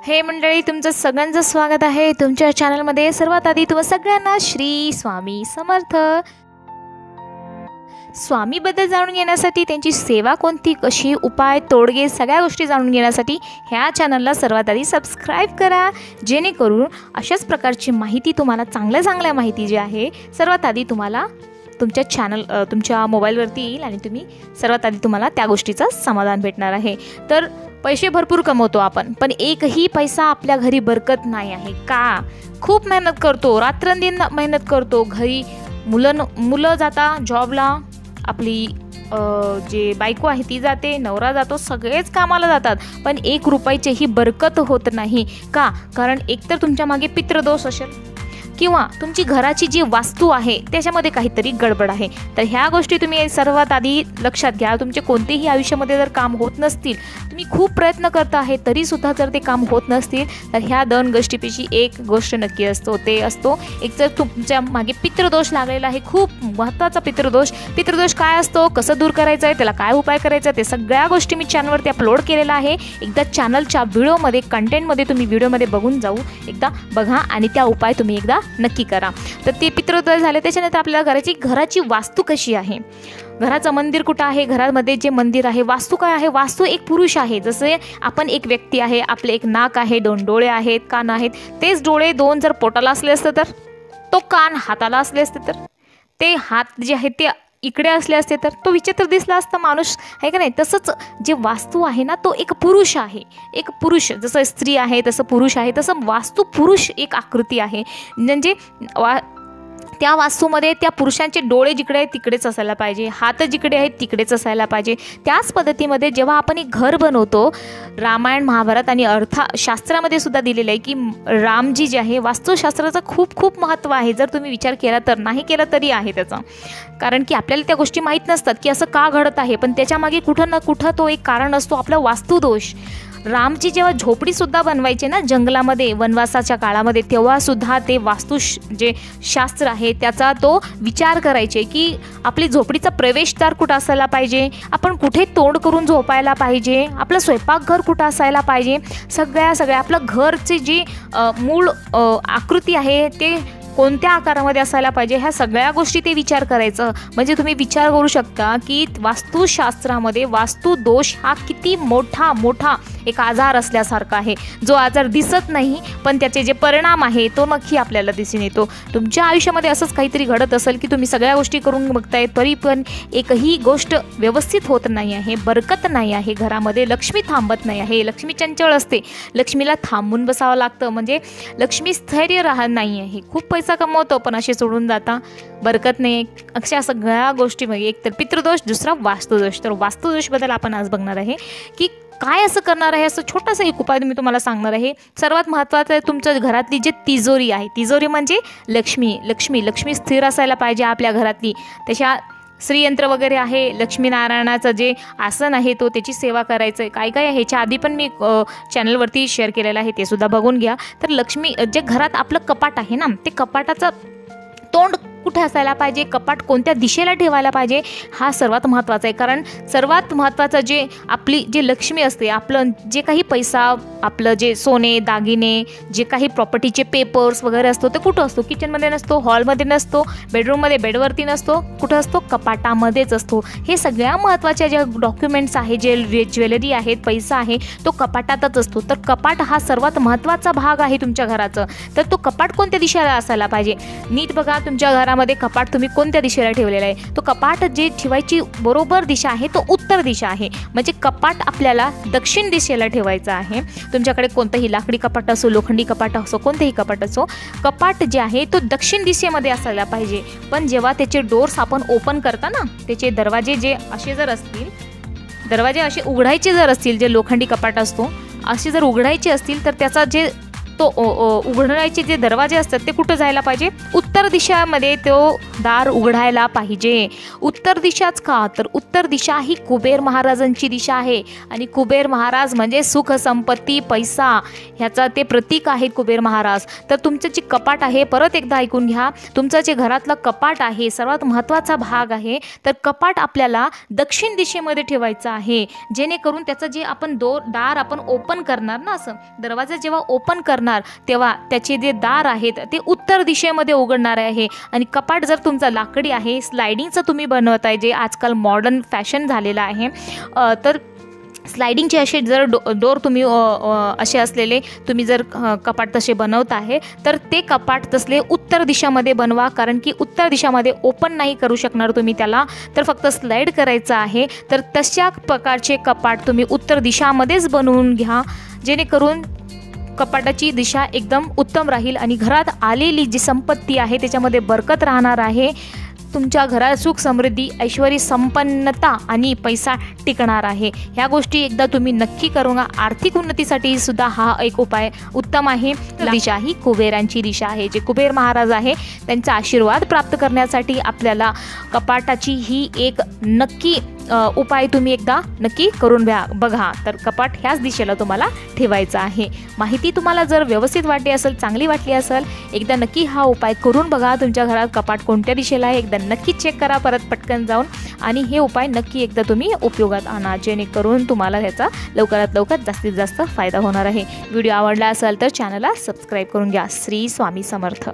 हे मंडळी, तुमचं सगळ्यांचं स्वागत आहे तुमच्या चॅनलमध्ये। सर्वात आधी तुम्हा सगळ्यांना श्री स्वामी समर्थ। स्वामीबद्दल जाणून घेण्यासाठी, त्यांची सेवा कोणती, कशी, उपाय, तोडगे सगळ्या गोष्टी जाणून घेण्यासाठी ह्या चॅनलला सर्वात आधी सबस्क्राईब करा, जेणेकरून अशाच प्रकारची माहिती तुम्हाला, चांगल्या माहिती जी आहे सर्वात आधी तुम्हाला तुमच्या मोबाईलवरती येईल आणि सर्वात आधी तुम्हाला त्या गोष्टीचं समाधान भेटणार आहे। तर पैसे भरपूर कमवतो आपण, पण एकही पैसा आपल्या घरी बरकत नाही आहे का? खूप मेहनत करतो, रात्रंदिन मेहनत करतो, घरी मुलं जाता जॉबला, आपली जे बायको आहे ती जाते, नवरा जातो, सगळेच कामाला जातात, पण 1 रुपयाचीही बरकत होत नाही का? कारण एकतर तुमच्या मागे पितृदोष असेल किंवा तुमची घराची जी वास्तू आहे त्याच्यामध्ये काहीतरी गडबड आहे। तर ह्या गोष्टी तुम्ही सर्वात आधी लक्षात घ्या। तुमचे कोणतेही आयुष्यामध्ये जर काम होत नसतील, तुम्ही खूप प्रयत्न करता आहे तरीसुद्धा जर ते काम होत नसतील, तर ह्या 2 गोष्टीपैकी एक गोष्ट नक्की असतो, ते असतो एक तर तुमच्या मागे पितृदोष लागलेला आहे, खूप महत्त्वाचा पितृदोष काय असतो, कसं दूर करायचं आहे, त्याला काय उपाय करायचा, ते सगळ्या गोष्टी मी चॅनलवरती अपलोड केलेला आहे। एकदा चॅनलच्या व्हिडिओमध्ये, कंटेंटमध्ये तुम्ही व्हिडिओमध्ये बघून एकदा बघा आणि त्या उपाय तुम्ही एकदा नक्की करा। तर ते पितृदोष झाले, त्याच्यानंतर आपल्याला घराची वास्तू कशी आहे, घराचं मंदिर कुठं आहे, घरामध्ये जे मंदिर आहे, वास्तू काय आहे, वास्तू एक पुरुष आहे, जसे आपण एक व्यक्ती आहे, आपले एक नाक आहे, 2 डोळे आहेत, कान आहेत, तेच डोळे 2 जर पोटाला असले असते तर, तो कान हाताला असले असते तर, ते हात जे आहेत ते इकडे असले असते तर तो विचित्र दिसला असता माणूस, आहे का नाही? तसंच जे वास्तू आहे ना, तो एक पुरुष आहे, एक पुरुष, जसं स्त्री आहे तसं पुरुष आहे, तसं वास्तू पुरुष एक आकृती आहे। म्हणजे त्या वास्तूमध्ये त्या पुरुषांचे डोळे जिकडे आहेत तिकडेच असायला पाहिजे, हात जिकडे आहेत तिकडेच असायला पाहिजे। त्याच पद्धतीमध्ये जेव्हा आपण एक घर बनवतो, रामायण, महाभारत आणि अर्थशास्त्रामध्ये सुद्धा दिलेलं आहे की रामजी जे आहे, वास्तुशास्त्राचं खूप महत्त्व आहे। जर तुम्ही विचार केला तर, नाही केला तरी आहे त्याचा, कारण की आपल्याला त्या गोष्टी माहीत नसतात की असं का घडत आहे, पण त्याच्यामागे कुठं ना कुठं तो एक कारण असतो, आपला वास्तुदोष। रामची जेव्हा झोपडीसुद्धा बनवायचे ना जंगलामध्ये, वनवासाच्या काळामध्ये, तेव्हासुद्धा ते जे शास्त्र आहे त्याचा तो विचार करायचे की आपली झोपडीचा प्रवेशद्वार कुठं असायला पाहिजे, आपण कुठे तोंड करून झोपायला पाहिजे, आपलं स्वयंपाकघर कुठं असायला पाहिजे, सगळ्या आपलं घरची जी मूळ आकृती आहे ते कोणत्या आकारामध्ये असायला पाहिजे, ह्या सगळ्या गोष्टी ते विचार करायचं। म्हणजे तुम्ही विचार करू शकता की वास्तुशास्त्रामध्ये वास्तुदोष हा किती मोठा एक आजार असल्यासारखा आहे, जो आजार दिसत नाही पण त्याचे जे परिणाम आहे तो नक्की आपल्याला दिसून येतो। तुमच्या आयुष्यामध्ये असंच काहीतरी घडत असेल की तुम्ही सगळ्या गोष्टी करून बघताय तरी पण एकही गोष्ट व्यवस्थित होत नाही आहे, बरकत नाही आहे, घरामध्ये लक्ष्मी थांबत नाही आहे, लक्ष्मी चंचल असते, लक्ष्मीला थांबून बसावं लागतं, म्हणजे लक्ष्मी स्थैर्य राहत नाही आहे, खूप पैसा कमवतो पण असे सोडून जाता, बरकत नाही, अशा सगळ्या गोष्टीमध्ये एक तर पितृदोष, दुसरा वास्तुदोष। तर वास्तुदोषबद्दल आपण आज बघणार आहे की काय असं करणार आहे, असं छोटासा एक उपाय मी तुम्हाला सांगणार आहे। सर्वात महत्त्वाचं आहे, तुमच्या घरातली जी तिजोरी आहे, तिजोरी म्हणजे लक्ष्मी स्थिर असायला पाहिजे आपल्या घरातली। तशा श्रीयंत्र वगैरे आहे, लक्ष्मीनारायणाचं जे आसन आहे तो, त्याची सेवा करायचं आहे, काय ह्याच्या आधी पण मी चॅनलवरती शेअर केलेलं आहे, ते सुद्धा बघून घ्या। तर लक्ष्मी जे घरात आपलं कपाट आहे ना, ते कपाटाचं तोंड कुठे असायला पाहिजे, कपाट कोणत्या दिशेला ठेवायला पाहिजे, हा सर्वात महत्त्वाचा आहे। कारण सर्वात महत्त्वाचं जे आपली जे लक्ष्मी असते, आपलं जे काही पैसा, आपलं जे सोने दागिने, जे काही प्रॉपर्टीचे पेपर्स वगैरे असतो, ते कुठं असतो? किचनमध्ये नसतो, हॉलमध्ये नसतो, बेडरूममध्ये बेडवरती नसतो, कुठं असतो? कपाटामध्येच असतो। हे सगळ्या महत्त्वाच्या ज्या डॉक्युमेंट्स आहे, जे ज्वेलरी आहेत, पैसा आहे, तो कपाटातच असतो। तर कपाट हा सर्वात महत्त्वाचा भाग आहे तुमच्या घराचं। तर तो कपाट कोणत्या दिशेला असायला पाहिजे, नीट बघा, तुमच्या घरामध्ये कपाट तुम्ही कोणत्या दिशेला ठेवलेला आहे, तो कपाट जे ठेवायची बरोबर दिशा आहे तो उत्तर दिशा आहे, म्हणजे कपाट आपल्याला दक्षिण दिशेला ठेवायचं आहे। तुमच्याकडे कोणतंही लाकडी कपाट असो, लोखंडी कपाट असो, कोणतेही कपाट असो, कपाट जे आहे तो दक्षिण दिशेमध्ये असायला पाहिजे। पण जेव्हा त्याचे डोर्स आपण ओपन करता ना, त्याचे दरवाजे जे असे जर असतील, दरवाजे असे उघडायचे जर असतील, जे लोखंडी कपाट असतो असे जर उघडायचे असतील, तर त्याचा जे तो उघडण्याचे जे दरवाजे असतात ते कुठं जायला पाहिजे, उत्तर दिशामध्ये तो दार उघडायला पाहिजे. उत्तर दिशाच का, तर उत्तर दिशा ही कुबेर महाराजांची दिशा आहे आणि कुबेर महाराज म्हणजे सुख संपत्ती पैसा ह्याचा ते प्रतीक आहेत कुबेर महाराज. तर तुमचं जे कपाट आहे, परत एकदा ऐकून घ्या, तुमचं जे घरातलं कपाट आहे सर्वात महत्त्वाचा भाग आहे. तर कपाट आपल्याला दक्षिण दिशेमध्ये ठेवायचं आहे, जेणेकरून त्याचं जे आपण दार आपण ओपन करणार ना, असं दरवाजा जेव्हा ओपन करणार तेव्हा त्याचे जे दार आहेत ते उत्तर दिशेमध्ये उघडणार आहे. आणि कपाट जर तुमचा लाकडी आहे, स्लायडिंगचं तुम्ही बनवताय, जे आजकाल मॉडर्न फॅशन झालेलं आहे, तर स्लायडिंगचे असे जर डोर तुम्ही असे असलेले तुम्ही जर कपाट तसे बनवत आहे, तर ते कपाट तसले उत्तर दिशामध्ये बनवा. कारण की उत्तर दिशामध्ये ओपन नाही करू शकणार तुम्ही त्याला, तर फक्त स्लाईड करायचं आहे. तर तशा प्रकारचे कपाट तुम्ही उत्तर दिशामध्येच बनवून घ्या, जेणेकरून कपाटाची दिशा एकदम उत्तम राहील आणि घरात आलेली जी संपत्ती आहे त्याच्यामध्ये बरकत राहणार आहे. तुमच्या घरात सुख समृद्धी ऐश्वर्य संपन्नता आणि पैसा टिकणार आहे. ह्या गोष्टी एकदा तुम्ही नक्की करून आर्थिक उन्नतीसाठी सुद्धा हा एक उपाय उत्तम आहे. दिशा ही कुबेरांची दिशा आहे, जे कुबेर महाराज आहे त्यांचा आशीर्वाद प्राप्त करण्यासाठी आपल्याला कपाटाची ही एक नक्की उपाय तुम्ही एकदा नक्की करून बघा. तर कपाट ह्याच दिशेला तुम्हाला ठेवायचं आहे. माहिती तुम्हाला जर व्यवस्थित वाटली असेल, चांगली वाटली असेल, एकदा नक्की हा उपाय करून बघा. तुमच्या घरात कपाट कोणत्या दिशेला आहे एकदा नक्की चेक करा परत पटकन जाऊन, आणि हे उपाय नक्की एकदा तुम्ही उपयोगात आणा, जेणेकरून तुम्हाला ह्याचा लवकरात लवकर जास्तीत जास्त फायदा होणार आहे. व्हिडिओ आवडला असेल तर चॅनलला सबस्क्राईब करून घ्या. श्री स्वामी समर्थ.